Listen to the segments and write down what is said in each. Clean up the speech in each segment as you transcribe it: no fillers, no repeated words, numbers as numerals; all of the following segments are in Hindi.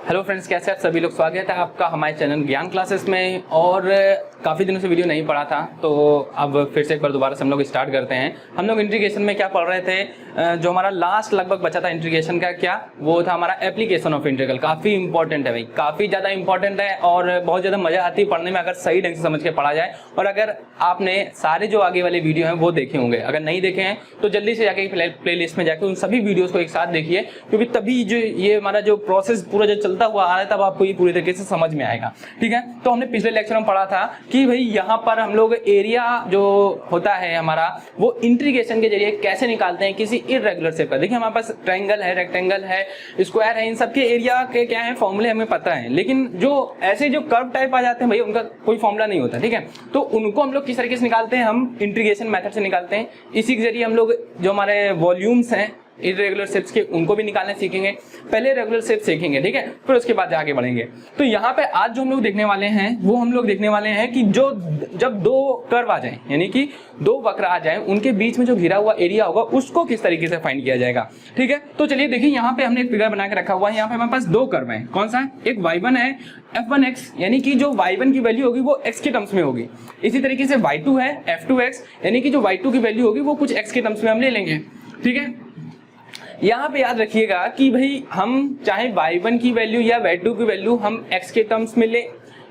हेलो फ्रेंड्स, कैसे आप सभी लोग। स्वागत है आपका हमारे चैनल ज्ञान क्लासेस में। और काफ़ी दिनों से वीडियो नहीं पढ़ा था तो अब फिर से एक बार दोबारा से हम लोग स्टार्ट करते हैं। हम लोग इंटीग्रेशन में क्या पढ़ रहे थे, जो हमारा लास्ट लगभग बचा था इंटीग्रेशन का, क्या वो था हमारा एप्लीकेशन ऑफ इंटीग्रल। काफ़ी इंपॉर्टेंट है भाई, काफ़ी ज़्यादा इंपॉर्टेंट है और बहुत ज़्यादा मज़ा आती है पढ़ने में अगर सही ढंग से समझ के पढ़ा जाए। और अगर आपने सारे जो आगे वाले वीडियो हैं वो देखे होंगे, अगर नहीं देखे हैं तो जल्दी से जाके प्ले लिस्ट में जाकर उन सभी वीडियोज़ को एक साथ देखिए, क्योंकि तभी जो ये हमारा जो प्रोसेस पूरा जो चलता हुआ आ रहा है तब आपको ये पूरी तरीके से समझ में आएगा। ठीक है, तो हमने पिछले लेक्चर में पढ़ा था कि भाई यहाँ पर हम लोग एरिया जो होता है हमारा वो इंटीग्रेशन के जरिए कैसे निकालते हैं किसी इर्रेगुलर शेप का। देखिए हमारे पास ट्रायंगल है, रेक्टेंगल है, स्क्वायर है, इन सब के एरिया के क्या है फॉर्मूले हमें पता है, लेकिन जो ऐसे जो कर्व टाइप आ जाते हैं भाई उनका कोई फॉर्मूला नहीं होता। ठीक है, तो उनको हम लोग किस तरीके से निकालते हैं, हम इंटीग्रेशन मेथड से निकालते हैं। इसी के जरिए हम लोग जो हमारे वॉल्यूम्स हैं इरेगुलर शेप्स के उनको भी निकालने सीखेंगे। पहले रेगुलर शेप सीखेंगे, ठीक है, फिर उसके बाद आगे बढ़ेंगे। तो यहाँ पे आज जो हम लोग देखने वाले हैं वो हम लोग देखने वाले हैं कि जो जब दो कर्व आ जाएं, यानी कि दो वक्र आ जाएं, उनके बीच में जो घिरा हुआ एरिया होगा उसको किस तरीके से फाइंड किया जाएगा। ठीक है, तो चलिए देखिए यहाँ पे हमने एक फिगर बना के रखा हुआ है। यहाँ पे हमारे पास दो कर्व है, कौन सा है, एक y1 है f1x, यानी कि जो y1 की वैल्यू होगी वो x के टर्म्स में होगी। इसी तरीके से y2 है f2x, यानी कि जो y2 की वैल्यू होगी वो कुछ x के टर्म्स में हम ले लेंगे। ठीक है, यहाँ पे याद रखिएगा कि भाई हम चाहे y1 की वैल्यू या y2 की वैल्यू हम x के टर्म्स में ले,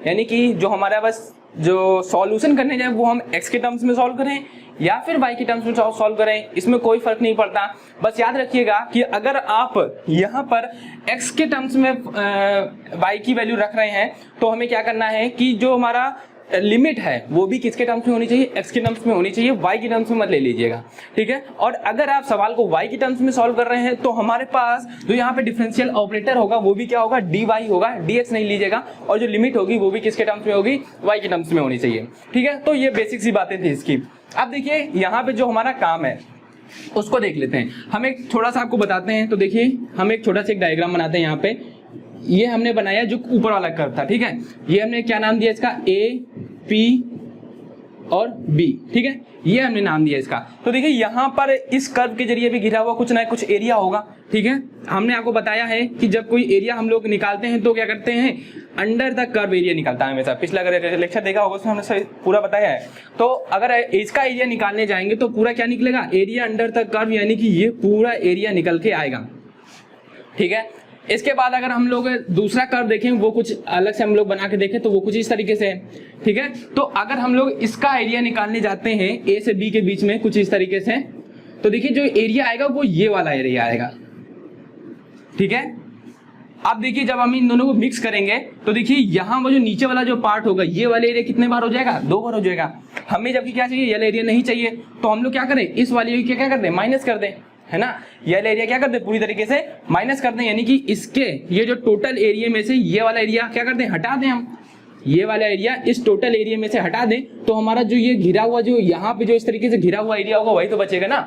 यानी कि जो हमारा बस जो सॉल्यूशन करने जाए वो हम x के टर्म्स में सॉल्व करें या फिर y के टर्म्स में सॉल्व करें, इसमें कोई फर्क नहीं पड़ता। बस याद रखिएगा कि अगर आप यहाँ पर x के टर्म्स में y की वैल्यू रख रहे हैं तो हमें क्या करना है कि जो हमारा लिमिट है वो भी किसके टर्म्स में होनी चाहिए, x के टर्म्स में होनी चाहिए, y के टर्म्स में मत ले लीजिएगा। ठीक है, और अगर आप सवाल को y के टर्म्स में सॉल्व कर रहे हैं तो हमारे पास जो यहाँ पे डिफरेंशियल ऑपरेटर होगा वो भी क्या होगा, dy होगा, dx नहीं लीजिएगा। और जो लिमिट होगी वो भी किसके टर्म्स में होगी, y के टर्म्स में होनी चाहिए। ठीक है, तो ये बेसिक सी बातें थी इसकी। अब देखिए यहाँ पे जो हमारा काम है उसको देख लेते हैं। हम एक थोड़ा सा आपको बताते हैं। तो देखिए हम एक छोटा सा एक डायग्राम बनाते हैं। यहाँ पे ये हमने बनाया जो ऊपर वाला कर्व था। ठीक है, ये हमने क्या नाम दिया इसका, ए पी और बी। ठीक है, ये हमने नाम दिया इसका। तो देखिए यहाँ पर इस कर्व के जरिए भी घिरा हुआ कुछ ना कुछ एरिया होगा। ठीक है, हमने आपको बताया है कि जब कोई एरिया हम लोग निकालते हैं तो क्या करते हैं, अंडर द कर्व एरिया निकालता है हमेशा। पिछला अगर लेक्चर देखा होगा उसमें हमने पूरा बताया है। तो अगर इसका एरिया निकालने जाएंगे तो पूरा क्या निकलेगा, एरिया अंडर द कर्व, यानी कि ये पूरा एरिया निकल के आएगा। ठीक है, इसके बाद अगर हम लोग दूसरा कर्व देखें वो कुछ अलग से हम लोग बना के देखें तो वो कुछ इस तरीके से है। ठीक है, तो अगर हम लोग इसका एरिया निकालने जाते हैं ए से बी के बीच में कुछ इस तरीके से, तो देखिए जो एरिया आएगा वो ये वाला एरिया आएगा। ठीक है, अब देखिए जब हम इन दोनों को मिक्स करेंगे तो देखिए यहाँ वो जो नीचे वाला जो पार्ट होगा ये वाला एरिया कितने बार हो जाएगा, 2 बार हो जाएगा। हमें जबकि क्या चाहिए, ये एरिया नहीं चाहिए, तो हम लोग क्या करें, इस वाले एरिया क्या कर दें, माइनस कर दें, है ना। ये एरिया क्या कर दे, पूरी तरीके से माइनस कर दें, यानी कि इसके ये जो टोटल एरिया में से ये वाला एरिया क्या कर दें, हटा दें। हम ये वाला एरिया इस टोटल एरिया में से हटा दें तो हमारा जो ये घिरा हुआ जो यहाँ पे जो इस तरीके से घिरा हुआ एरिया होगा वही तो बचेगा ना।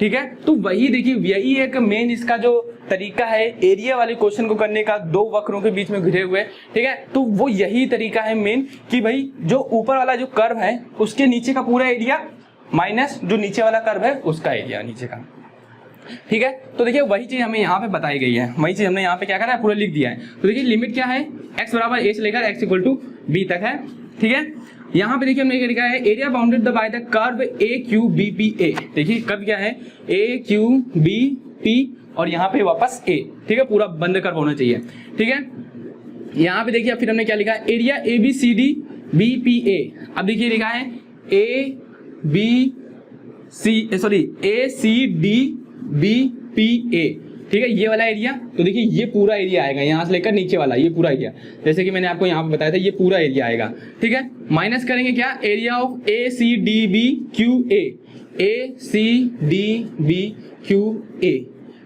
ठीक है, तो वही देखिए यही एक मेन इसका जो तरीका है एरिया वाले क्वेश्चन को करने का, दो वक्रों के बीच में घिरे हुए। ठीक है, तो वो यही तरीका है मेन कि भाई जो ऊपर वाला जो कर्व है उसके नीचे का पूरा एरिया माइनस जो नीचे वाला कर्व है उसका एरिया नीचे का। ठीक है, तो देखिए वही चीज हमें यहाँ पे बताई गई है, वही चीज हमने यहाँ पे क्या करा है, पूरा लिख दिया है। तो देखिए लिमिट क्या है, x बराबर a से लेकर x इक्वल टू b तक है। ठीक है, यहाँ पे देखिए हमने क्या लिखा है, area bounded by the curve A Q B P A. देखिए कर्व क्या है, ए क्यू बी पी और यहाँ पे वापस a। ठीक है, पूरा बंद कर्व होना चाहिए। ठीक है, यहाँ पे देखिए फिर हमने क्या लिखा है, area A B C D B P A. अब देखिए लिखा है A C D B P A. ठीक है, ये वाला एरिया, तो देखिए ये पूरा एरिया आएगा यहाँ से लेकर नीचे वाला ये पूरा एरिया, जैसे कि मैंने आपको यहाँ पे बताया था ये पूरा एरिया आएगा। ठीक है, माइनस करेंगे क्या, area of A C D B Q A, A C D B Q A.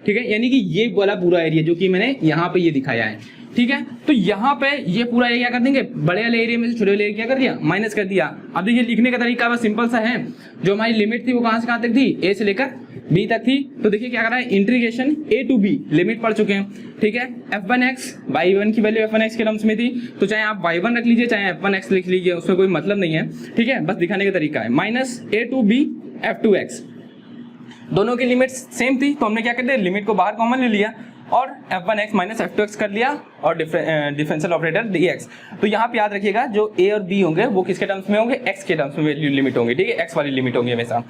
ठीक है, यानी कि ये वाला पूरा एरिया जो कि मैंने यहाँ पे ये दिखाया है। ठीक है, तो यहाँ पे ये पूरा एरिया क्या कर देंगे, बड़े वाले एरिया में से छोटे वाले एरिया क्या कर दिया, माइनस कर दिया। अब देखिए लिखने का तरीका बस सिंपल सा है, जो हमारी लिमिट थी वो कहाँ से कहाँ तक थी, ए से लेकर बी तक थी। तो देखिए क्या कर रहा है, integration A to B, limit पढ़ चुके हैं। ठीक है, f1x, y1 की वैल्यू f1x के टर्म्स में थी, तो चाहे आप y1 रख लीजिए चाहे f1x लिख लीजिए, उसमें कोई मतलब नहीं है। ठीक है, बस दिखाने का तरीका है। Minus A to B f2x, दोनों की लिमिट सेम थी तो हमने क्या कर दिया, लिमिट को बाहर कॉमन ले लिया। और f1x माइनस f2x कर लिया और डिफरेंशियल ऑपरेटर dx। तो यहाँ पे याद रखिएगा जो a और b होंगे वो किसके टर्म्स में होंगे, x के टर्म्स में वैल्यू लिमिट होंगी, ठीक है, x वाली लिमिट होंगी हमेशा,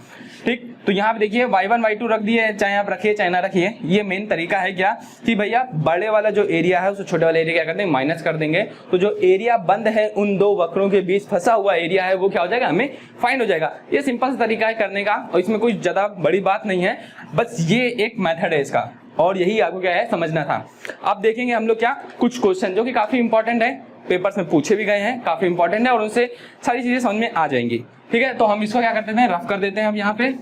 ठीक। तो यहाँ पे देखिए y1 y2 रख दिए, चाहे आप रखिए चाहे ना रखिए। ये मेन तरीका है क्या कि भैया बड़े वाला जो एरिया है उसको छोटे वाले एरिया क्या करते हैं, माइनस कर देंगे। तो जो एरिया बंद है उन दो वक्रों के बीच फंसा हुआ एरिया है वो क्या हो जाएगा, हमें फाइंड हो जाएगा। ये सिंपल सा तरीका है करने का और इसमें कोई ज्यादा बड़ी बात नहीं है, बस ये एक मेथड है इसका और यही आपको क्या है समझना था। अब देखेंगे हम लोग क्या कुछ क्वेश्चन जो कि काफी इंपॉर्टेंट है, पेपर्स में पूछे भी गए हैं, काफी इंपॉर्टेंट है और उनसे सारी चीजें समझ में आ जाएंगी, ठीक है। तो हम इसको क्या करते हैं, रफ कर देते हैं हम यहाँ पे।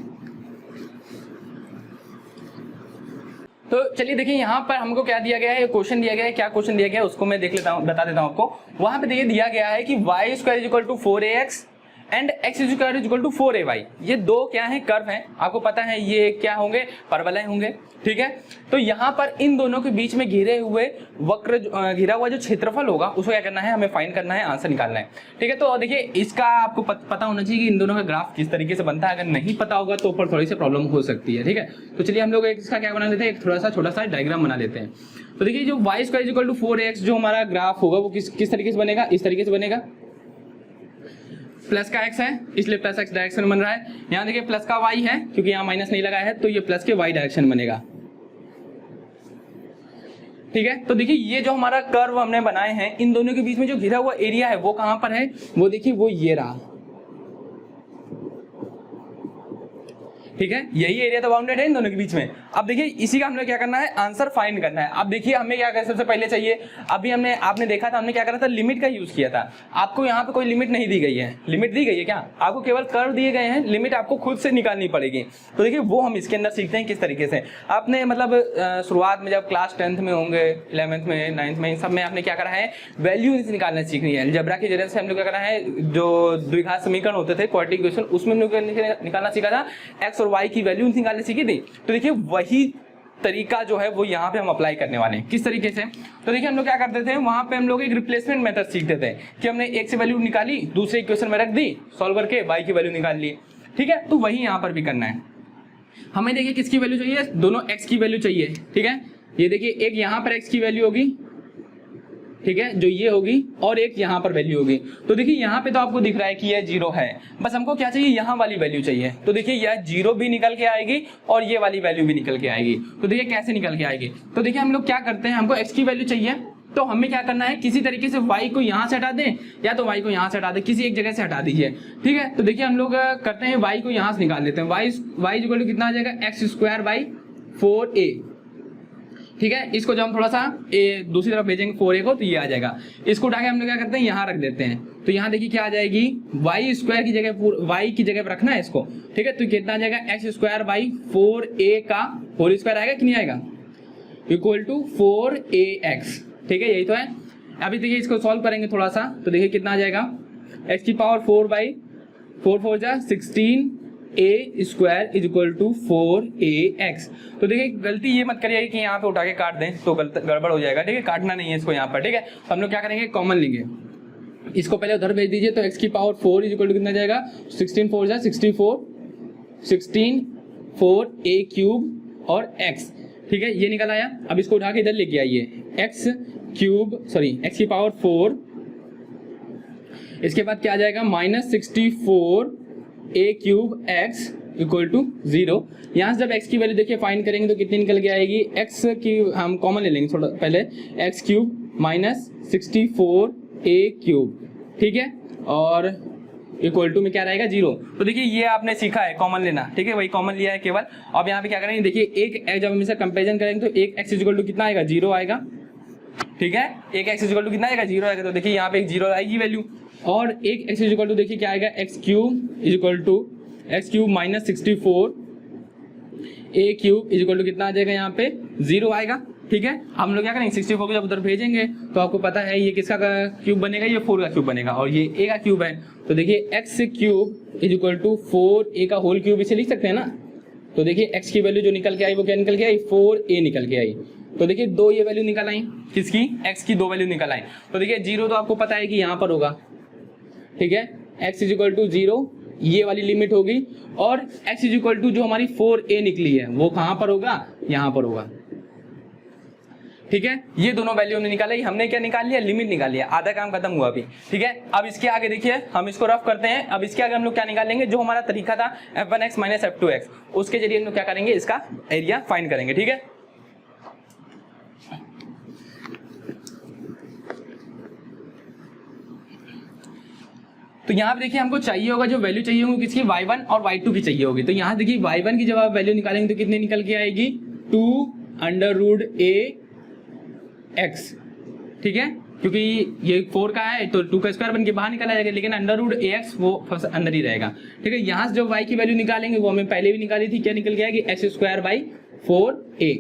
तो चलिए देखिए यहाँ पर हमको क्या दिया गया है, क्वेश्चन दिया गया है, क्या क्वेश्चन दिया गया है उसको मैं देख लेता हूँ, बता देता हूँ आपको। वहां पे देखिए दिया गया है कि y square is equal to 4ax and x square is equal to 4ay। ये दो क्या है, कर्व हैं, आपको पता है ये क्या होंगे, परवलय होंगे, ठीक है। तो यहाँ पर इन दोनों के बीच में घिरे हुए वक्र, घिरा हुआ जो क्षेत्रफल होगा उसको क्या करना है, हमें फाइंड करना है, आंसर निकालना है, ठीक है। तो देखिए इसका आपको पता होना चाहिए कि इन दोनों का ग्राफ किस तरीके से बनता है। अगर नहीं पता होगा तो ऊपर थोड़ी सी प्रॉब्लम हो सकती है, ठीक है। तो चलिए हम लोग इसका क्या बना लेते हैं, एक थोड़ा सा छोटा सा डायग्राम बना लेते हैं। तो देखिए जो y square is equal to 4ax जो हमारा ग्राफ होगा वो किस तरीके से बनेगा, इस तरीके से बनेगा। प्लस का x है इसलिए प्लस x डायरेक्शन बन रहा है। यहाँ देखिए प्लस का y है क्योंकि यहाँ माइनस नहीं लगा है तो ये प्लस के y डायरेक्शन बनेगा, ठीक है। तो देखिए ये जो हमारा कर्व हमने बनाए हैं इन दोनों के बीच में जो घिरा हुआ एरिया है वो कहां पर है, वो देखिए वो ये रहा, ठीक है। यही एरिया तो बाउंडेड है इन दोनों के बीच में। अब देखिए इसी का हमने क्या करना है, आंसर फाइंड करना है। अब देखिए हमें क्या सबसे पहले चाहिए, अभी आपने देखा था हमने क्या करा था, लिमिट का यूज किया था। आपको यहाँ पे कोई लिमिट नहीं दी गई है, लिमिट दी गई है क्या, आपको केवल कर्व दिए गए हैं, लिमिट आपको खुद से निकालनी पड़ेगी। तो देखिए वो हम इसके अंदर सीखते हैं किस तरीके से। आपने मतलब शुरुआत में जब क्लास 10th में होंगे, 11th में, 9th में, इन सब में आपने क्या करा है, वैल्यू निकालना सीखनी है। अलजेब्रा की जरिए से हम लोग क्या करा है, जो द्विघात समीकरण होते थे, क्वाड्रेटिक इक्वेशन, उसमें निकालना सीखा था, एक्स और वाई की वैल्यू निकालने सीखी थी। तो देखिए वही तरीका जो है वो यहाँ पे हम अप्लाई करने वाले हैं। किस तरीके से, तो देखिए हम लोग क्या करते थे, वहां पे हम लोग एक रिप्लेसमेंट मेथड सीखते थे कि हमने एक से वैल्यू निकाली, दूसरे इक्वेशन में रख दी, सॉल्व करके y की वैल्यू निकाल ली, ठीक है। तो वही यहाँ पर भी करना है हमें। देखिए किसकी वैल्यू चाहिए, दोनों x की वैल्यू चाहिए, ठीक है। ये देखिए एक यहाँ पर x की वैल्यू होगी, ठीक है, जो ये होगी, और एक यहाँ पर वैल्यू होगी। तो देखिए यहाँ पे तो आपको दिख रहा है कि यह 0 है, बस हमको क्या चाहिए, यहाँ वाली वैल्यू चाहिए। तो देखिए यह 0 भी निकल के आएगी और ये वाली वैल्यू भी निकल के आएगी। तो देखिए कैसे निकल के आएगी, तो देखिए हम लोग क्या करते हैं, हमको x की वैल्यू चाहिए तो हमें क्या करना है, किसी तरीके से y को यहाँ से हटा दें या तो y को यहाँ से हटा दें, किसी एक जगह से हटा दीजिए, ठीक है। तो देखिए हम लोग करते हैं y को यहाँ से निकाल लेते हैं, y इक्वल टू कितना आ जाएगा, x स्क्वायर बाई 4a, ठीक है। इसको जब हम थोड़ा सा दूसरी तरफ भेजेंगे 4a को तो ये आ जाएगा। इसको उठा के हम लोग क्या करते हैं, यहाँ रख देते हैं। तो यहाँ देखिए क्या आ जाएगी, y स्क्वायर की जगह y की जगह पर रखना है इसको, ठीक है। तो कितना आ जाएगा, x स्क्वायर बाई 4a का होल स्क्वायर आएगा कि नहीं आएगा, इक्वल टू 4ax, ठीक है, यही तो है। अभी देखिए इसको सॉल्व करेंगे थोड़ा सा, तो देखिए कितना आ जाएगा, x की पावर 4 बाई 4 4 जा 16 a square is equal to 4ax। तो देखिए गलती ये मत करिए कि यहाँ पे उठा के काट दें तो गड़बड़ हो जाएगा, ठीक है, काटना नहीं है इसको यहाँ पर, ठीक है। तो हम लोग क्या करेंगे, कॉमन लेंगे, इसको पहले उधर भेज दीजिए। तो x की पावर 4 इज इक्वल टू कितना जाएगा, 16 4 जा 64, 16 4a क्यूब और x, ठीक है, ये निकल आया। अब इसको उठा के इधर लेके आइए, x की पावर 4, इसके बाद क्या आ जाएगा, -64 a cube x equal to 0। यहाँ से जब x की वैल्यू देखिए फाइंड करेंगे तो कितनी निकल के आएगी, x की हम कॉमन ले लेंगे थोड़ा पहले, x क्यूब -64 a क्यूब, ठीक है, और इक्वल टू में क्या रहेगा, 0। तो देखिए ये आपने सीखा है कॉमन लेना, ठीक है, वही कॉमन लिया है केवल। अब यहाँ पे क्या करेंगे, देखिए एक जब हम इसे कंपेरिजन करेंगे तो एक x इक्वल टू कितना आएगा, 0 आएगा, ठीक है, एक x इक्वल टू कितना आएगा, 0 आएगा। तो देखिए यहाँ पे एक 0 आएगी वैल्यू, और एक x इक्वल टू देखिए क्या आएगा, x cube equal to x cube -64 a cube equal to कितना आ जाएगा, यहाँ पे 0 आएगा, ठीक है। हम लोग क्या करेंगे, 64 को जब उधर भेजेंगे तो आपको पता है ये किसका क्यूब बनेगा, ये 4 का क्यूब बनेगा और ये a का क्यूब है। तो देखिए x cube equal to 4a का होल क्यूब इसे लिख सकते हैं ना। तो देखिए x की वैल्यू जो निकल के आई वो क्या निकल के आई, 4a निकल के आई। तो देखिए दो ये वैल्यू निकल आई, किसकी, x की दो वैल्यू निकल आई। तो देखिए 0 तो आपको पता है कि यहाँ पर होगा, ठीक है, x इक्वल टू 0 ये वाली लिमिट होगी, और x इक्वल टू जो हमारी 4a निकली है वो कहाँ पर होगा, यहाँ पर होगा, ठीक है, ये दोनों वैल्यू हमने निकाला, हमने क्या निकाल लिया, लिमिट निकाल लिया, आधा काम खत्म हुआ अभी। ठीक है, अब इसके आगे देखिए हम इसको रफ करते हैं। अब इसके आगे हम लोग क्या निकालेंगे, जो हमारा तरीका था f1x माइनस f2x, उसके जरिए हम लोग क्या करेंगे, इसका एरिया फाइंड करेंगे। ठीक है, तो यहाँ पे देखिए हमको चाहिए होगा, जो वैल्यू चाहिए होगी किसकी, y1 और y2 की चाहिए होगी। तो यहाँ देखिए y1 की जब आप वैल्यू निकालेंगे तो कितनी निकल के आएगी, 2√ax। ठीक है, क्योंकि ये 4 का है तो 2 का स्क्वायर बन के बाहर निकला जाएगा, लेकिन √ax वो अंदर ही रहेगा। ठीक है, यहाँ से जो y की वैल्यू निकालेंगे वो हमें पहले भी निकाली थी, क्या निकल के आएगी, x²/4a।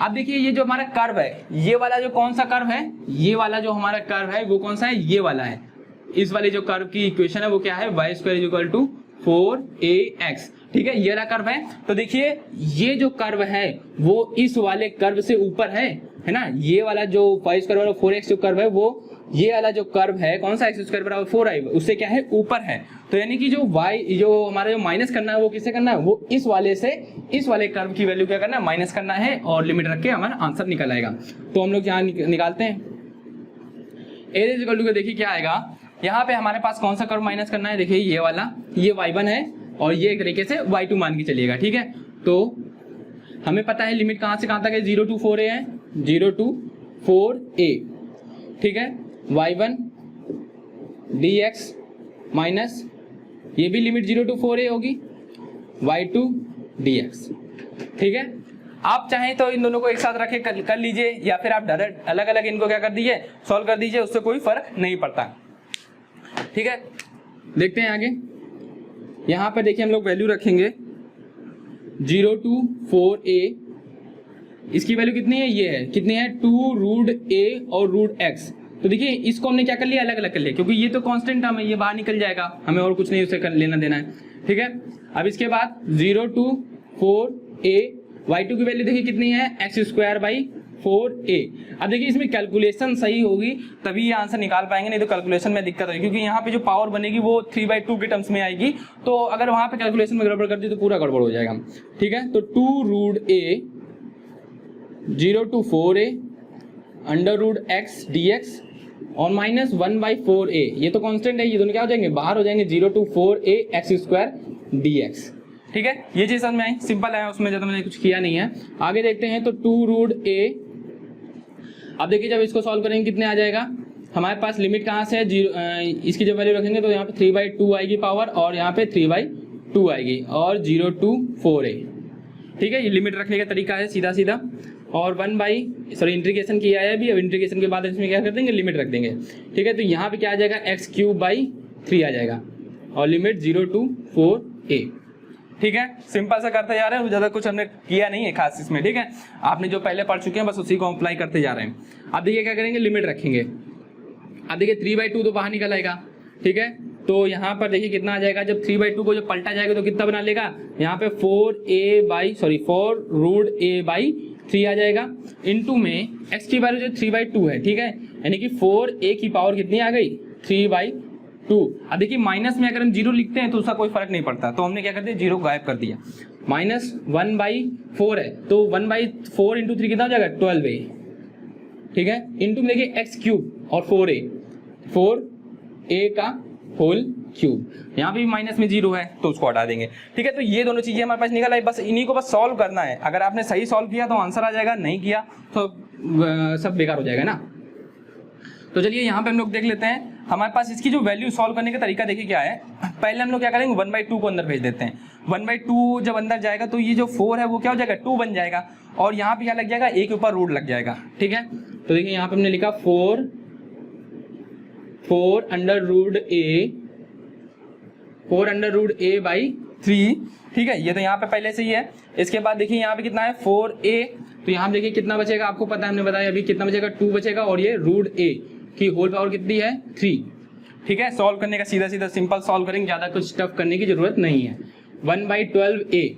अब देखिए ये जो हमारा कर्व है, ये वाला जो कौन सा कर्व है, ये वाला जो हमारा कर्व है वो कौन सा है, ये वाला है। इस वाले जो कर्व की इक्वेशन है वो क्या है, y² = 4ax। ठीक है, ये रहा कर्व है। तो देखिए ये जो कर्व है वो इस वाले कर्व से ऊपर है ना, ये वाला जो y² 4x जो कर्व है वो ये वाला जो कर्व है कौन सा, x² 4i, उससे क्या है, ऊपर है। तो यानी कि जो y जो हमारा जो माइनस करना है वो किससे करना है, वो इस वाले से इस वाले कर्व की वैल्यू क्या करना है, माइनस करना है, और लिमिट रख के हमारा आंसर निकल आएगा। तो हम लोग यहाँ निकालते हैं a देखिए क्या आएगा, यहाँ पे हमारे पास कौन सा कर्व माइनस करना है, देखिए ये वाला, ये y1 है और ये एक तरीके से y2 मान के चलिएगा। ठीक है, तो हमें पता है लिमिट कहाँ से कहाँ तक है, 0 to 4a है, 0 to 4a। ठीक है, y1 dx माइनस ये भी लिमिट 0 to 4a होगी, y2 dx। ठीक है, आप चाहें तो इन दोनों को एक साथ रखे कर लीजिए, या फिर आप डायरेक्ट अलग अलग इनको क्या कर दीजिए, सॉल्व कर दीजिए, उससे कोई फर्क नहीं पड़ता। ठीक है, देखते हैं आगे। यहाँ पर देखिए हम लोग वैल्यू रखेंगे 0 to 4a, इसकी वैल्यू कितनी है, ये है, कितनी है, 2√a और √x। तो देखिए इसको हमने क्या कर लिया, अलग अलग कर लिया, क्योंकि ये तो कांस्टेंट टर्म है, ये बाहर निकल जाएगा, हमें और कुछ नहीं उससे लेना देना है। ठीक है, अब इसके बाद 0 to 4a, y2 की वैल्यू देखिए कितनी है, x²/4a। अब देखिए इसमें कैलकुलेशन सही होगी तभी ये आंसर निकाल पाएंगे, नहीं तो कैलकुलेशन में दिक्कत होगी, क्योंकि यहाँ पे जो पावर बनेगी वो 3/2 के टर्म्स में आएगी। तो अगर वहाँ पे कैलकुलेशन में गड़बड़ कर दी तो पूरा गड़बड़ हो जाएगा। ठीक है, तो 2√a 0 to 4a √x dx और -1/4a, ये तो कांस्टेंट है, ये दोनों क्या हो जाएंगे, बाहर हो जाएंगे, 0 to 4a x² dx। ठीक है, ये चीज समझ में आई, सिंपल है, उसमें ज्यादा मैंने कुछ किया नहीं है। आगे देखते हैं, तो 2√a, अब देखिए जब इसको सॉल्व करेंगे कितने आ जाएगा, हमारे पास लिमिट कहाँ से है, इसकी जब वैल्यू रखेंगे तो यहाँ पे 3/2 आएगी पावर, और यहाँ पे 3/2 आएगी, और 0 to 4a। ठीक है, ये लिमिट रखने का तरीका है सीधा सीधा, और इंटीग्रेशन किया है अभी, अब इंटीग्रेशन के बाद इसमें क्या कर देंगे, लिमिट रख देंगे। ठीक है, तो यहाँ पे क्या आ जाएगा, x³ / 3 आ जाएगा, और लिमिट 0 to 4a। ठीक है, सिंपल सा करते जा रहे हैं, ज्यादा कुछ हमने किया नहीं है खास इसमें। ठीक है, आपने जो पहले पढ़ चुके हैं बस उसी को अप्लाई करते जा रहे हैं। अब देखिए क्या करेंगे, लिमिट रखेंगे। अब देखिए 3/2 तो बाहर निकल आएगा। ठीक है, तो यहाँ पर देखिए कितना आ जाएगा, जब 3/2 को जब पलटा जाएगा तो कितना बना लेगा, यहाँ पे 4√a/3 आ जाएगा, इनटू में x की वैल्यू जो 3/2 है। ठीक है, यानी कि 4a की पावर कितनी आ गई, 3/2। अब देखिए माइनस में अगर हम 0 लिखते हैं तो उसका कोई फर्क नहीं पड़ता, तो हमने क्या कर दिया, 0 गायब कर दिया। -1/4 है, तो 1/4 × 3 कितना हो जाएगा, 12a। ठीक है, इंटू में देखिए x³ और 4a, 4a का होल क्यूब, यहाँ भी माइनस में 0 है तो उसको हटा देंगे। ठीक है, तो ये दोनों चीजें हमारे पास निकल आई, बस इन्हीं को बस सॉल्व करना है। अगर आपने सही सॉल्व किया तो आंसर आ जाएगा, नहीं किया तो सब बेकार हो जाएगा ना। तो चलिए यहाँ पे हम लोग देख लेते हैं, हमारे पास इसकी जो वैल्यू सॉल्व करने का तरीका देखिए क्या है। पहले हम लोग क्या करेंगे, 1/2 को अंदर भेज देते हैं। 1/2 जब अंदर जाएगा तो ये जो 4 है वो क्या हो जाएगा, 2 बन जाएगा, और यहाँ पे क्या लग जाएगा, a के ऊपर रूट लग जाएगा। ठीक है, तो देखिए यहाँ पे हमने लिखा 4 √a/3। ठीक है, ये तो यहाँ पे पहले से ही है। इसके बाद देखिए यहाँ पे कितना है, 4a, तो यहाँ देखिए कितना बचेगा, आपको पता है, हमने बताया अभी कितना बचेगा, 2 बचेगा, और ये √a की होल पावर कितनी है, 3। ठीक है, सॉल्व करने का सीधा सीधा सिंपल सॉल्व करेंगे, ज्यादा कुछ टफ करने की जरूरत नहीं है। 1/12a।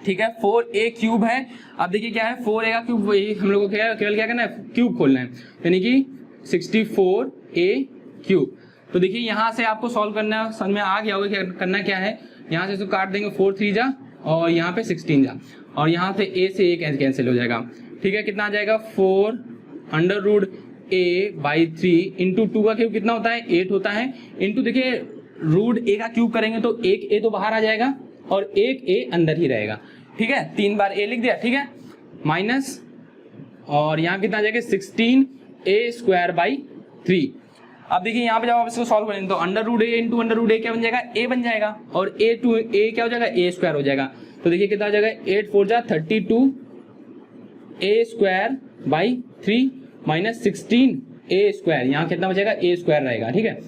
ठीक है, 4a³ है। अब देखिए क्या है, 4a का क्यूब, वही हम लोग को केवल क्या करना है, क्यूब खोलना है, यानी कि 64a³। तो देखिए यहाँ से आपको सॉल्व करना है, समझ में आ गया होगा क्या करना क्या है। यहाँ से इसको काट देंगे, 4 3 जा, और यहाँ पे 16 जा, और यहाँ से a से a कैंसिल हो जाएगा। ठीक है, कितना आ जाएगा 4√a/3 इंटू 2 का क्यूब कितना होता है 8 होता है, इंटू देखिए √a का क्यूब करेंगे तो एक a तो बाहर आ जाएगा और एक a अंदर ही रहेगा। ठीक है, 3 बार a लिख दिया। ठीक है, माइनस और यहाँ कितना आ जाएगा 16a² 3। अब देखिए यहाँ पे जब आप इसको सॉल्व करेंगे तो √a इंटू √a क्या बन जाएगा a बन जाएगा और a टू a क्या हो जाएगा a² हो जाएगा। तो देखिए कितना हो जाएगा 8 4 जा 32a² 3 माइनस 16a², यहाँ कितना बचेगा a² रहेगा। ठीक है,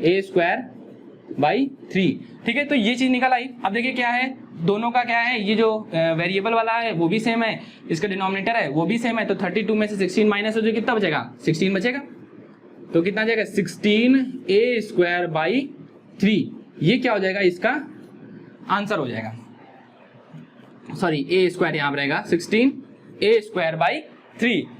a²/3। ठीक है, तो ये चीज निकल आई। अब देखिए क्या है, दोनों का क्या है, ये जो वेरिएबल वाला है वो भी सेम है, इसका डिनोमिनेटर है वो भी सेम है, तो 32 में से 16 माइनस हो जाए कितना बचेगा 16 बचेगा। तो कितना जाएगा 16a²/3, ये क्या हो जाएगा इसका आंसर हो जाएगा, सॉरी a² यहाँ रहेगा 16a²/3।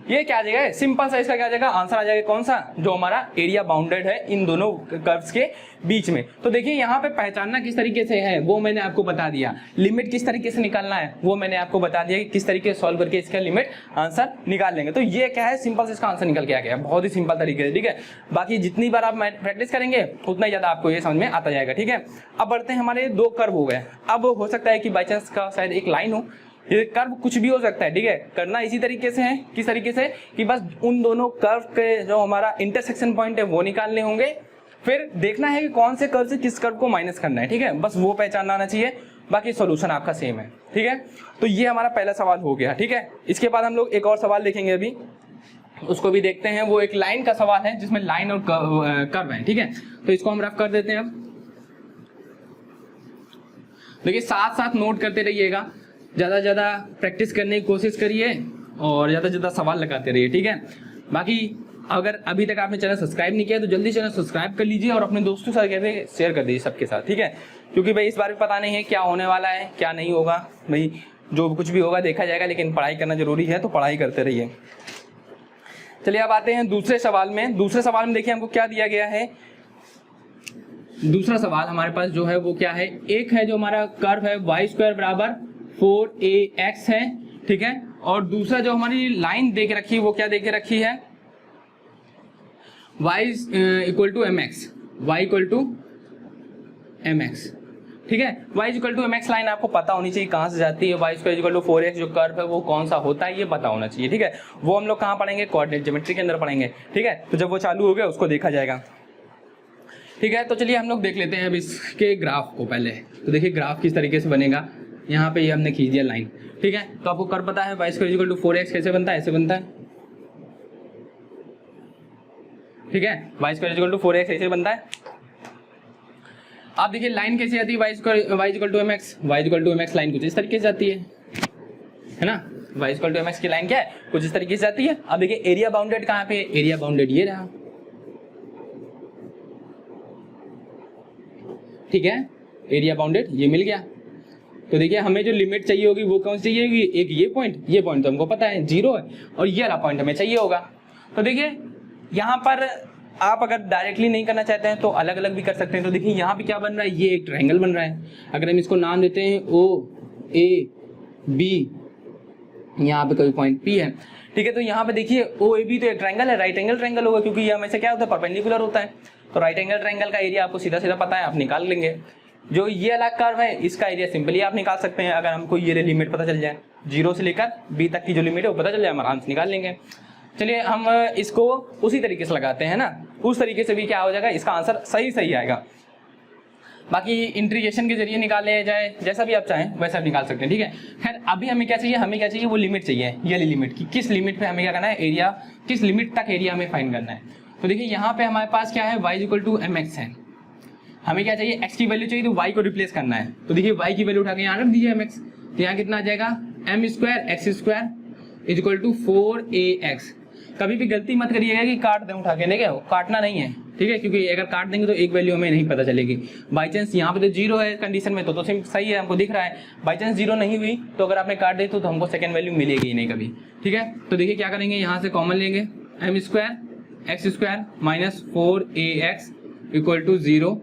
ये क्या आ जाएगा सिंपल सा, इसका क्या आ जाएगा आंसर आ जाएगा कौन सा, जो हमारा एरिया बाउंडेड है इन दोनों कर्व्स के बीच में। तो देखिए यहाँ पे पहचानना किस तरीके से है वो मैंने आपको बता दिया, लिमिट किस तरीके से निकालना है वो मैंने आपको बता दिया कि किस तरीके से सॉल्व करके इसका लिमिट आंसर निकाल लेंगे। तो ये क्या है सिंपल से इसका आंसर निकल के आ गया, बहुत ही सिंपल तरीके से। ठीक है, बाकी जितनी बार आप प्रैक्टिस करेंगे उतना ही ज्यादा आपको ये समझ में आता जाएगा। ठीक है, अब बढ़ते हैं, हमारे 2 कर्व हो गए। अब हो सकता है कि बाई चांस का शायद एक लाइन हो, ये कर्व कुछ भी हो सकता है। ठीक है, करना इसी तरीके से है, किस तरीके से कि बस उन दोनों कर्व के जो हमारा इंटरसेक्शन पॉइंट है वो निकालने होंगे, फिर देखना है कि कौन से कर्व से किस कर्व को माइनस करना है। ठीक है, बस वो पहचानना आना चाहिए, बाकी सॉल्यूशन आपका सेम है। ठीक है, तो ये हमारा पहला सवाल हो गया। ठीक है, इसके बाद हम लोग एक और सवाल देखेंगे, अभी उसको भी देखते हैं। वो एक लाइन का सवाल है जिसमें लाइन और कर्व है। ठीक है, तो इसको हम रफ कर देते हैं। अब देखिए साथ साथ नोट करते रहिएगा, ज़्यादा से ज़्यादा प्रैक्टिस करने की कोशिश करिए और ज़्यादा से ज़्यादा सवाल लगाते रहिए। ठीक है, बाकी अगर अभी तक आपने चैनल सब्सक्राइब नहीं किया तो जल्दी चैनल सब्सक्राइब कर लीजिए और अपने दोस्तों के साथ शेयर कर दीजिए सबके साथ। ठीक है, क्योंकि भाई इस बार भी पता नहीं है क्या होने वाला है क्या नहीं होगा, भाई जो कुछ भी होगा देखा जाएगा, लेकिन पढ़ाई करना जरूरी है तो पढ़ाई करते रहिए। चलिए अब आते हैं दूसरे सवाल में। दूसरे सवाल में देखिए हमको क्या दिया गया है। दूसरा सवाल हमारे पास जो है वो क्या है, एक है जो हमारा कर्व है y² बराबर 4ax है। ठीक है, और दूसरा जो हमारी लाइन दे के रखी है वो क्या दे के रखी है, y = mx, y = mx। ठीक है, y = mx लाइन आपको पता होनी चाहिए कहाँ से जाती है, y² = 4x जो कर्व है वो कौन सा होता है ये पता होना चाहिए। ठीक है, वो हम लोग कहाँ पढ़ेंगे, कोऑर्डिनेट ज्योमेट्री के अंदर पढ़ेंगे। ठीक है, तो जब वो चालू हो गया उसको देखा जाएगा। ठीक है, तो चलिए हम लोग देख लेते हैं अब इसके ग्राफ को पहले। तो देखिए ग्राफ किस तरीके से बनेगा, यहाँ पे ये हमने खींच दिया लाइन। ठीक है, तो आपको कर पता है y² = 4x कैसे बनता है, ऐसे बनता है। ठीक है, y² = 4x ऐसे बनता है। आप देखिए लाइन कैसे आती है, y = mx, y = mx line कुछ इस तरीके से जाती है ना। y = mx की लाइन क्या है, कुछ इस तरीके से जाती है। अब देखिए एरिया बाउंडेड कहाँ पे, एरिया बाउंडेड ये रहा। ठीक है, एरिया बाउंडेड ये मिल गया। तो देखिए हमें जो लिमिट चाहिए होगी वो कौन सी चाहिए होगी, एक ये पॉइंट तो हमको पता है 0 है, और ये वाला पॉइंट हमें चाहिए होगा। तो देखिए यहाँ पर आप अगर डायरेक्टली नहीं करना चाहते हैं तो अलग अलग भी कर सकते हैं। तो देखिए यहाँ पे क्या बन रहा है, ये एक ट्रायंगल बन रहा है। अगर हम इसको नाम देते हैं OAB, यहाँ पे कोई पॉइंट P है। ठीक है, तो यहाँ पे देखिए OAB तो एक ट्रायंगल है, राइट एंगल ट्रायंगल होगा, क्योंकि ये हमेशा क्या होता है परपेंडिकुलर होता है। तो राइट एंगल ट्रायंगल का एरिया आपको सीधा सीधा पता है, आप निकाल लेंगे। जो ये अलग कर्व है इसका एरिया सिंपली आप निकाल सकते हैं, अगर हमको ये लिमिट पता चल जाए, 0 से लेकर B तक की जो लिमिट है वो पता चल जाए, हम आराम से निकाल लेंगे। चलिए हम इसको उसी तरीके से लगाते हैं ना, उस तरीके से भी क्या हो जाएगा, इसका आंसर सही आएगा। बाकी इंटीग्रेशन के जरिए निकाले जाए, जैसा भी आप चाहें वैसा आप निकाल सकते हैं। ठीक है, खैर अभी हमें क्या चाहिए, वो लिमिट चाहिए, ये लिमिट की किस लिमिट पे हमें क्या करना है, एरिया किस लिमिट तक एरिया हमें फाइंड करना है। तो देखिए यहाँ पे हमारे पास क्या है, y = mx है। हमें क्या चाहिए, x की वैल्यू चाहिए, तो y को रिप्लेस करना है। तो देखिए y की वैल्यू उठा के यहाँ रख दीजिए mx, तो यहाँ कितना आ जाएगा m² x² = 4ax। कभी भी गलती मत करिएगा कि काट दें उठा के, नहीं क्या काटना नहीं है। ठीक है, क्योंकि अगर काट देंगे तो एक वैल्यू हमें नहीं पता चलेगी। बाई चांस यहाँ पे तो 0 है कंडीशन में, तो सही है, हमको दिख रहा है। बाई चांस 0 नहीं हुई तो अगर आपने काट दी तो हमको सेकंड वैल्यू मिलेगी ही नहीं कभी। ठीक है, तो देखिए क्या करेंगे, यहाँ से कॉमन लेंगे, m² x² - 4ax = 0,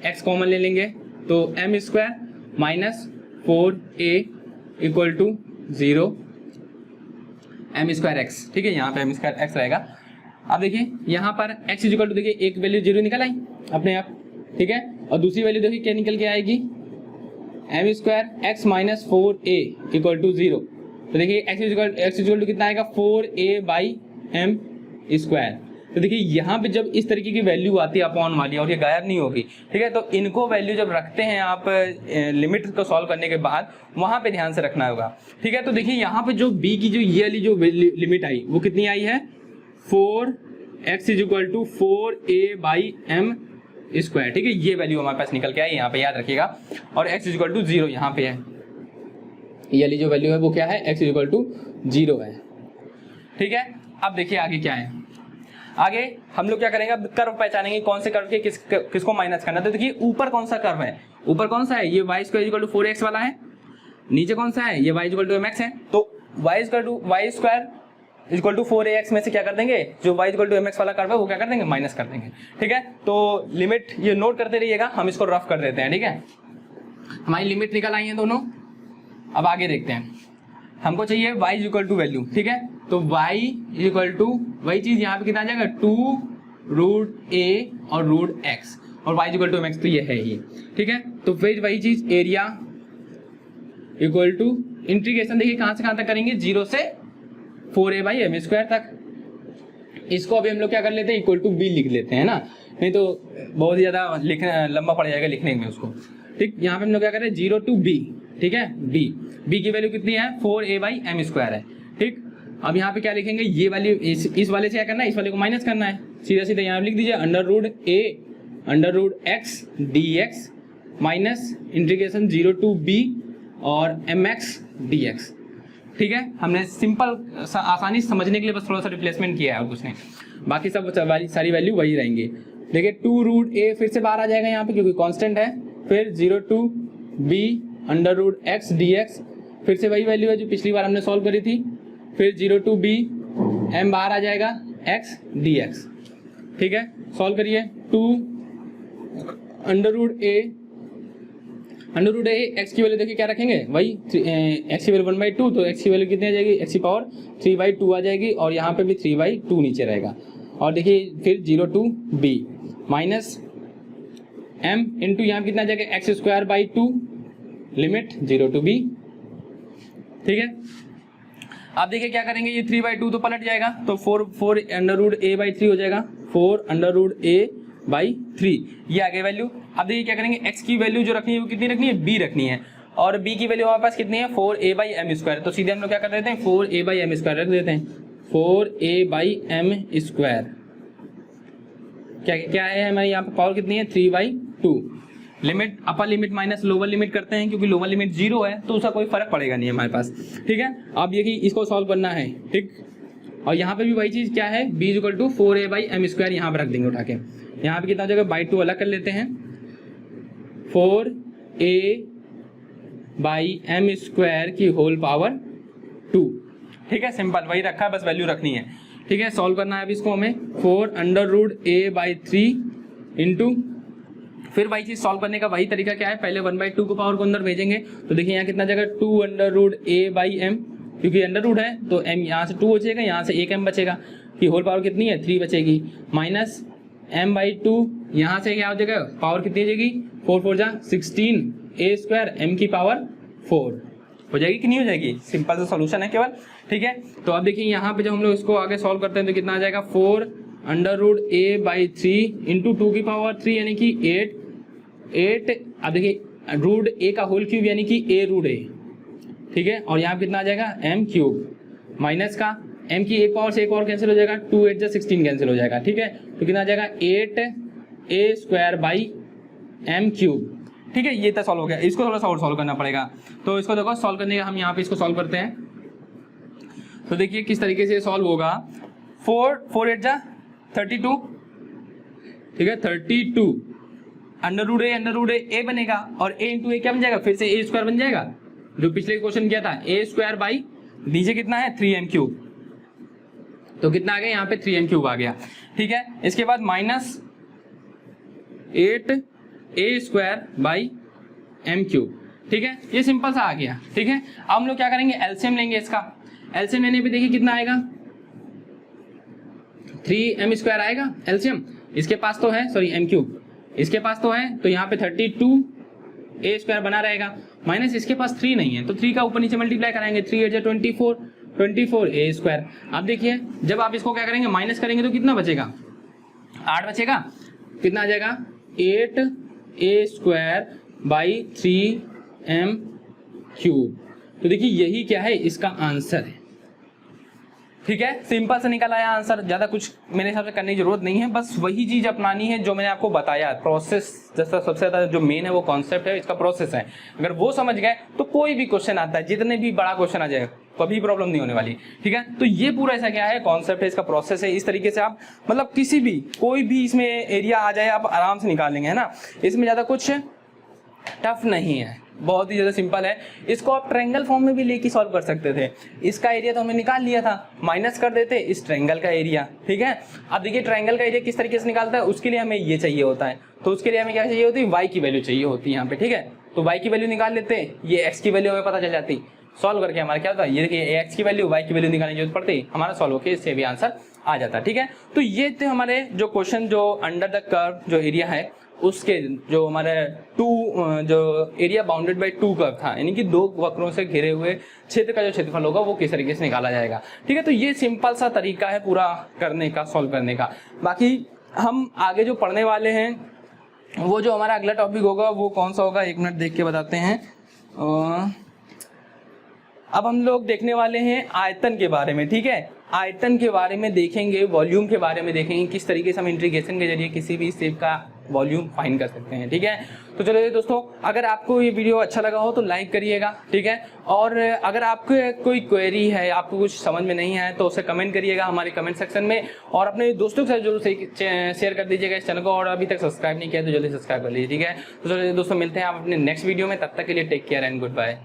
x common ले लेंगे तो m² - 4a = 0, M square x, ठीक है, यहाँ पे एम स्क्वायर एक्स रहेगा। अब देखिए यहाँ पर x इज इक्वल टू, देखिए एक वैल्यू 0 निकल आई अपने आप, ठीक है, और दूसरी वैल्यू देखिए क्या निकल के आएगी, M square X minus 4a equal to 0। तो देखिए x इज इक्वल टू कितना आएगा, 4a बाई एम स्क्वायर। तो देखिए यहाँ पे जब इस तरीके की वैल्यू आती है अपॉन वाली और ये गायब नहीं होगी, ठीक है, तो इनको वैल्यू जब रखते हैं आप लिमिट को सॉल्व करने के बाद, वहाँ पे ध्यान से रखना होगा, ठीक है। तो देखिए यहाँ पे जो b की जो ये वाली जो लिमिट आई वो कितनी आई है, 4x is equal to 4a by M square, ठीक है, ये वैल्यू हमारे पास निकल के आई, यहाँ पे याद रखिएगा। और x इज इक्वल टू 0 यहाँ पे है, ये वाली जो वैल्यू है वो क्या है, x इज इक्वल टू 0 है, ठीक है। अब देखिए आगे क्या है, आगे हम लोग क्या करेंगे, अब कर्व पहचानेंगे कौन से कर्व के किसको माइनस करना। तो देखिए ऊपर कौन सा कर्व है, ऊपर कौन सा है, ये y square equal to 4x वाला है, नीचे कौन सा है, ये y इक्वल टू mx है। तो y square equal to 4ax में से क्या कर देंगे, जो y इक्वल टू mx वाला कर्व है वो क्या कर देंगे, माइनस कर देंगे, ठीक है। तो लिमिट ये नोट करते रहिएगा, हम इसको रफ कर देते हैं, ठीक है। हमारी लिमिट निकल आई है दोनों। अब आगे देखते हैं, हमको चाहिए y इक्वल टू वैल्यू, ठीक है। तो y इक्वल टू वही चीज यहाँ पे कितना आ जाएगा, 2√a और √x, और y इक्वल टू mx तो ये है ही, ठीक है। तो फिर वही चीज एरिया इक्वल टू इंटीग्रेशन, देखिए कहाँ से कहाँ तक करेंगे, 0 से 4a बाई एम स्क्वायर तक। इसको अभी हम लोग क्या कर लेते हैं, इक्वल टू b लिख लेते हैं ना, नहीं तो बहुत ही ज्यादा लिखना लंबा पड़ जाएगा लिखने में उसको, ठीक। यहाँ पे हम लोग क्या कर रहे हैं, 0 to b, ठीक है, b की वैल्यू कितनी है, 4a बाई एम स्क्वायर है, ठीक। अब यहाँ पे क्या लिखेंगे, ये वाली इस वाले से क्या करना है, इस वाले को माइनस करना है, सीधा सीधा यहाँ पे लिख दीजिए √a√x dx minus integration 0 to b और mx dx, ठीक है। हमने सिंपल आसानी से समझने के लिए बस थोड़ा सा रिप्लेसमेंट किया है और कुछ नहीं, बाकी सब सारी वैल्यू वही रहेंगी। देखिए 2√a फिर से बाहर आ जाएगा यहाँ पे क्योंकि कांस्टेंट है, फिर 0 to b √x dx, फिर से वही वैल्यू है जो पिछली बार हमने सॉल्व करी थी, फिर 0 to b m बाहर आ जाएगा x dx, ठीक है। सॉल्व करिए, 2√a x की वैल्यू देखिए क्या रखेंगे, वही x की वैल्यू 1/2, तो x की वैल्यू कितनी आ जाएगी, x की पावर 3/2 आ जाएगी, और यहाँ पे भी 3/2 नीचे रहेगा। और देखिए फिर 0 to b minus m into यहाँ कितना आ जाएगा, x²/2 लिमिट 0 to b, ठीक है। आप देखिए क्या करेंगे, ये 3/2 तो पलट जाएगा, तो 4√a/3 हो जाएगा, 4√a/3, ये आगे वैल्यू। अब देखिए क्या करेंगे, x की वैल्यू जो रखनी है वो कितनी रखनी है, b रखनी है, और b की वैल्यू हमारे पास कितनी है, 4a/m स्क्वायर। तो सीधे हम लोग क्या कर देते हैं, 4a/m स्क्वायर रख देते हैं, 4a/m स्क्वायर। क्या है हमारे यहाँ पे पावर कितनी है, 3/2। Limit upper limit minus lower limit करते हैं क्योंकि लोअर लिमिट 0 है तो उसका कोई फर्क पड़ेगा नहीं हमारे पास, ठीक है। अब ये कि इसको सॉल्व करना है, ठीक। और यहाँ पे भी वही चीज क्या है, b equal to 4a/m square यहाँ पे रख देंगे उठा के, यहाँ पे कितना हो जाएगा, बाई 2 अलग कर लेते हैं, 4a/m स्क्वायर की होल पावर 2, ठीक है। सिंपल वही रखा है, बस वैल्यू रखनी है, ठीक है। सॉल्व करना है अब इसको हमें, 4√a/3 इंटू, फिर वही चीज सॉल्व करने का वही तरीका क्या है, पहले 1/2 को पावर को अंदर भेजेंगे, तो देखिए यहाँ कितना जाएगा, 2√a/m, क्योंकि अंडर रूट है तो m यहाँ से 2 बचेगा, यहाँ से एक m बचेगा, कि होल पावर कितनी है, 3 बचेगी, माइनस m/2, यहाँ से क्या हो जाएगा, पावर कितनी हो जाएगी, 4 4 जा 16 a² m की पावर 4 हो जाएगी कि नहीं हो जाएगी। सिंपल सा सॉल्यूशन है केवल, ठीक है। तो अब देखिए यहाँ पे जब हम लोग इसको आगे सॉल्व करते हैं तो कितना आ जाएगा, 4√a/3 इंटू 2 की पावर 3 यानी कि 8। अब देखिए रूट a का होल क्यूब यानी कि a√a, ठीक है। और यहाँ कितना आ जाएगा, m³ माइनस का m की एक पावर से एक और कैंसिल हो जाएगा, 2 8 जा 16 कैंसिल हो जाएगा, ठीक है। तो कितना आ जाएगा 8a²/m³, ठीक है। ये तो सॉल्व हो गया, इसको थोड़ा सा और सॉल्व करना पड़ेगा। तो इसको देखो सॉल्व करने का हम यहाँ पे इसको सॉल्व करते हैं, तो देखिए किस तरीके से सॉल्व होगा। 4 8 जा 32, ठीक है, 32 अंडर रूट ए बनेगा और a इंटू ए क्या बन जाएगा, फिर से a² बन जाएगा, जो पिछले क्वेश्चन किया था, a² नीचे कितना है 3m³, तो कितना आ गया यहाँ पे 3m³ आ गया, ठीक है। इसके बाद माइनस 8a²/m³, ठीक है। ये सिंपल सा आ गया, ठीक है। अब हम लोग क्या करेंगे, एलसीएम लेंगे इसका, एलसीएम लेने पे देखिए कितना आएगा, 3m² आएगा एलसीएम। इसके पास तो है, सॉरी m3, इसके पास तो है, तो यहाँ पे 32a² बना रहेगा, माइनस इसके पास 3 नहीं है, तो 3 का ऊपर नीचे मल्टीप्लाई कराएंगे, 3 8 24, 24a²। अब देखिए जब आप इसको क्या करेंगे, माइनस करेंगे तो कितना बचेगा, 8 बचेगा, कितना आ जाएगा 8a² बाई 3m³। तो देखिए यही क्या है, इसका आंसर है। ठीक है, सिंपल से निकल आया आंसर, ज्यादा कुछ मेरे हिसाब से करने की जरूरत नहीं है, बस वही चीज अपनानी है जो मैंने आपको बताया। प्रोसेस जैसा सबसे ज्यादा जो मेन है वो कॉन्सेप्ट है, इसका प्रोसेस है। अगर वो समझ गए तो कोई भी क्वेश्चन आता है, जितने भी बड़ा क्वेश्चन आ जाए, कभी प्रॉब्लम नहीं होने वाली। ठीक है, तो ये पूरा ऐसा क्या है, कॉन्सेप्ट है, इसका प्रोसेस है। इस तरीके से आप मतलब किसी भी कोई भी इसमें एरिया आ जाए आप आराम से निकाल लेंगे, है ना। इसमें ज्यादा कुछ टफ नहीं है, बहुत ही ज़्यादा सिंपल है। इसको आप ट्रायंगल फॉर्म में भी लेके सॉल्व कर सकते थे। इसका एरिया तो हमने निकाल लिया था, माइनस कर देते इस ट्रायंगल का एरिया। ठीक है, अब देखिए ट्रायंगल का एरिया किस तरीके से निकालता है, उसके लिए हमें ये चाहिए होता है, तो उसके लिए हमें क्या चाहिए होती है, y की वैल्यू चाहिए होती है यहाँ पे। ठीक है, तो y की वैल्यू निकाल लेते हैं, ये x की वैल्यू हमें पता चल जाती, सॉल्व करके हमारा क्या होता है, ये देखिए x की वैल्यू y की वैल्यू निकालने की जरूरत पड़ती, हमारा सॉल्व होकर इससे भी आंसर आ जाता। ठीक है, तो ये थे हमारे जो क्वेश्चन, जो अंडर द कर्व जो एरिया है उसके जो हमारे जो एरिया बाउंडेड बाय 2 कर्व था, यानी कि 2 वक्रों से घिरे हुए क्षेत्र का जो क्षेत्रफल होगा वो किस तरीके से निकाला जाएगा। ठीक है, तो ये सिंपल सा तरीका है पूरा करने का, सॉल्व करने का। बाकी हम आगे जो पढ़ने वाले हैं वो जो हमारा अगला टॉपिक होगा वो कौन सा होगा, 1 मिनट देख के बताते हैं। अब हम लोग देखने वाले हैं आयतन के बारे में। ठीक है, आयतन के बारे में देखेंगे, वॉल्यूम के बारे में देखेंगे, किस तरीके से हम इंटीग्रेशन के जरिए किसी भी शेप का वॉल्यूम फाइंड कर सकते हैं। ठीक है, तो चलिए दोस्तों, अगर आपको ये वीडियो अच्छा लगा हो तो लाइक करिएगा। ठीक है, और अगर आपको कोई क्वेरी है, आपको कुछ समझ में नहीं आया तो उसे कमेंट करिएगा हमारे कमेंट सेक्शन में, और अपने दोस्तों के साथ जरूर शेयर कर दीजिएगा इस चैनल को, और अभी तक सब्सक्राइब नहीं किया तो जल्दी सब्सक्राइब कर लीजिए। ठीक है, तो चलिए दोस्तों, मिलते हैं आप अपने नेक्स्ट वीडियो में, तब तक के लिए take care and good bye.